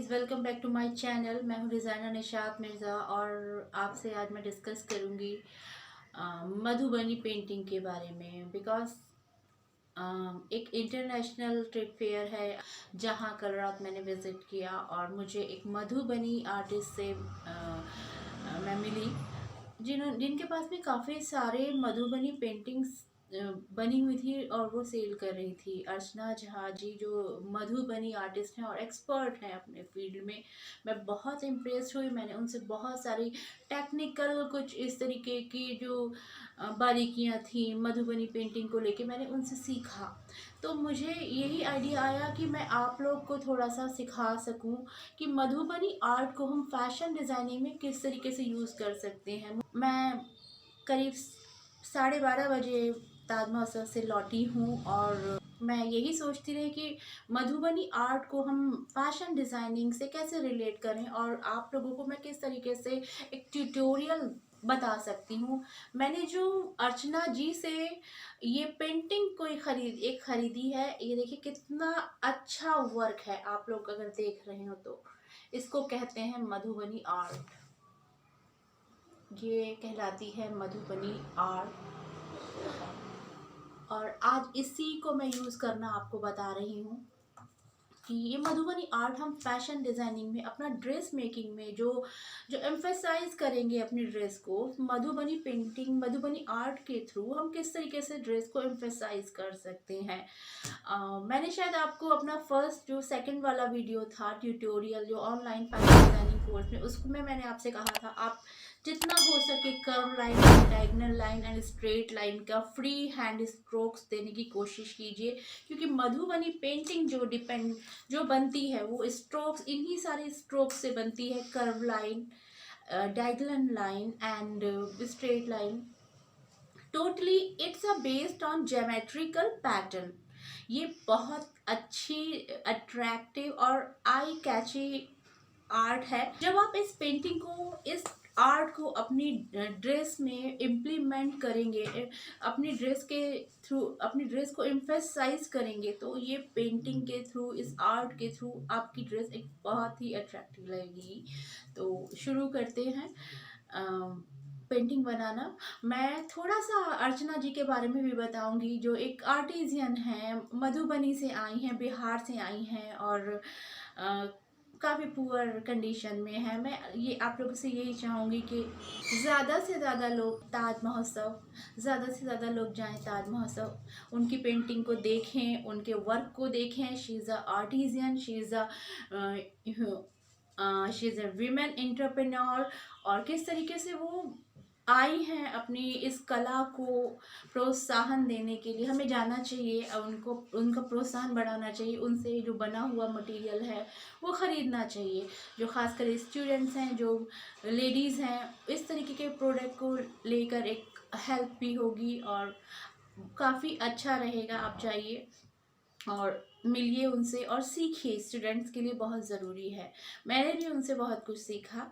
Guys, welcome back to my channel. मैं हूं designer Nishat Mirza और आपसे आज मैं डिस्कस करूंगी मधुबनी पेंटिंग के बारे में। बिकॉज एक इंटरनेशनल ट्रेड फेयर है जहां कल रात मैंने विज़िट किया और मुझे एक मधुबनी आर्टिस्ट से मैं मिली जिनके पास में काफ़ी सारे मधुबनी पेंटिंग्स बनी हुई थी और वो सेल कर रही थी। अर्चना झा जी जो मधुबनी आर्टिस्ट हैं और एक्सपर्ट हैं अपने फील्ड में, मैं बहुत इम्प्रेस हुई। मैंने उनसे बहुत सारी टेक्निकल कुछ इस तरीके की जो बारीकियां थी मधुबनी पेंटिंग को लेके मैंने उनसे सीखा। तो मुझे यही आइडिया आया कि मैं आप लोग को थोड़ा सा सिखा सकूं कि मधुबनी आर्ट को हम फैशन डिज़ाइनिंग में किस तरीके से यूज़ कर सकते हैं। मैं करीब 12:30 बजे ताज महोत्सव से लौटी हूँ और मैं यही सोचती रही कि मधुबनी आर्ट को हम फैशन डिज़ाइनिंग से कैसे रिलेट करें और आप लोगों को मैं किस तरीके से एक ट्यूटोरियल बता सकती हूँ। मैंने जो अर्चना जी से ये पेंटिंग कोई खरीदी है, ये देखिए कितना अच्छा वर्क है। आप लोग अगर देख रहे हो तो इसको कहते हैं मधुबनी आर्ट। ये कहलाती है मधुबनी आर्ट और आज इसी को मैं यूज़ करना आपको बता रही हूँ कि ये मधुबनी आर्ट हम फैशन डिज़ाइनिंग में अपना ड्रेस मेकिंग में जो जो एम्फेसाइज करेंगे अपनी ड्रेस को, मधुबनी पेंटिंग मधुबनी आर्ट के थ्रू हम किस तरीके से ड्रेस को एम्फेसाइज कर सकते हैं। मैंने शायद आपको अपना फर्स्ट जो सेकंड वाला वीडियो था ट्यूटोरियल जो ऑनलाइन फैशन डिज़ाइनिंग कोर्स में, उसमें मैंने आपसे कहा था आप जितना हो सके curve line, diagonal line and straight line का फ्री हैंड स्ट्रोक्स देने की कोशिश कीजिए, क्योंकि मधुबनी पेंटिंग जो बनती है वो स्ट्रोक्स, इन्हीं सारे स्ट्रोक्स से बनती है। Curve line, diagonal line and straight line, totally it's a based on geometrical pattern. ये बहुत अच्छी, अट्रैक्टिव और आई कैची आर्ट है। जब आप इस पेंटिंग को, इस आर्ट को अपनी ड्रेस में इम्प्लीमेंट करेंगे, अपनी ड्रेस के थ्रू अपनी ड्रेस को एम्फेसाइज करेंगे, तो ये पेंटिंग के थ्रू, इस आर्ट के थ्रू आपकी ड्रेस एक बहुत ही अट्रैक्टिव लगेगी। तो शुरू करते हैं पेंटिंग बनाना। मैं थोड़ा सा अर्चना जी के बारे में भी बताऊंगी, जो एक आर्टिजियन हैं, मधुबनी से आई हैं, बिहार से आई हैं और काफ़ी पुअर कंडीशन में है। मैं ये आप लोगों से यही चाहूँगी कि ज़्यादा से ज़्यादा लोग ताज महोत्सव, ज़्यादा से ज़्यादा लोग जाएं ताज महोत्सव, उनकी पेंटिंग को देखें, उनके वर्क को देखें। She is a artisan, she is a women entrepreneur और किस तरीके से वो आई हैं अपनी इस कला को प्रोत्साहन देने के लिए। हमें जाना चाहिए, उनका प्रोत्साहन बढ़ाना चाहिए, उनसे जो बना हुआ मटेरियल है वो ख़रीदना चाहिए। जो ख़ासकर स्टूडेंट्स हैं, जो लेडीज़ हैं, इस तरीके के प्रोडक्ट को लेकर एक हेल्प भी होगी और काफ़ी अच्छा रहेगा। आप जाइए और मिलिए उनसे और सीखिए, स्टूडेंट्स के लिए बहुत ज़रूरी है। मैंने भी उनसे बहुत कुछ सीखा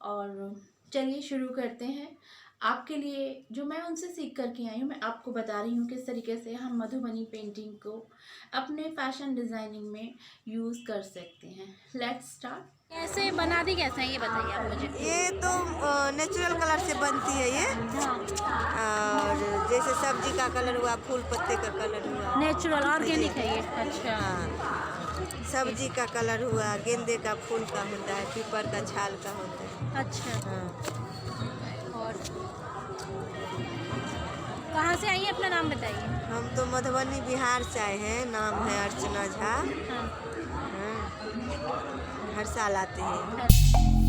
और चलिए शुरू करते हैं। आपके लिए जो मैं उनसे सीख कर के आई हूँ, मैं आपको बता रही हूँ किस तरीके से हम मधुबनी पेंटिंग को अपने फैशन डिज़ाइनिंग में यूज़ कर सकते हैं। Let's start. कैसे बनाती कैसे है ये बताइए आप मुझे। ये तो नेचुरल कलर से बनती है ये। और जैसे सब्जी का कलर हुआ, फूल पत्ते का कलर हुआ, नेचुरल ऑर्गेनिक है ये। अच्छा। हाँ, सब्जी का कलर हुआ, गेंदे का फूल का होता है, पीपर का छाल का होता है। अच्छा। हाँ। और कहाँ से आई है, अपना नाम बताइए। हम तो मधुबनी बिहार से आए हैं, नाम है अर्चना झा। हाँ। हाँ, हर साल आते हैं।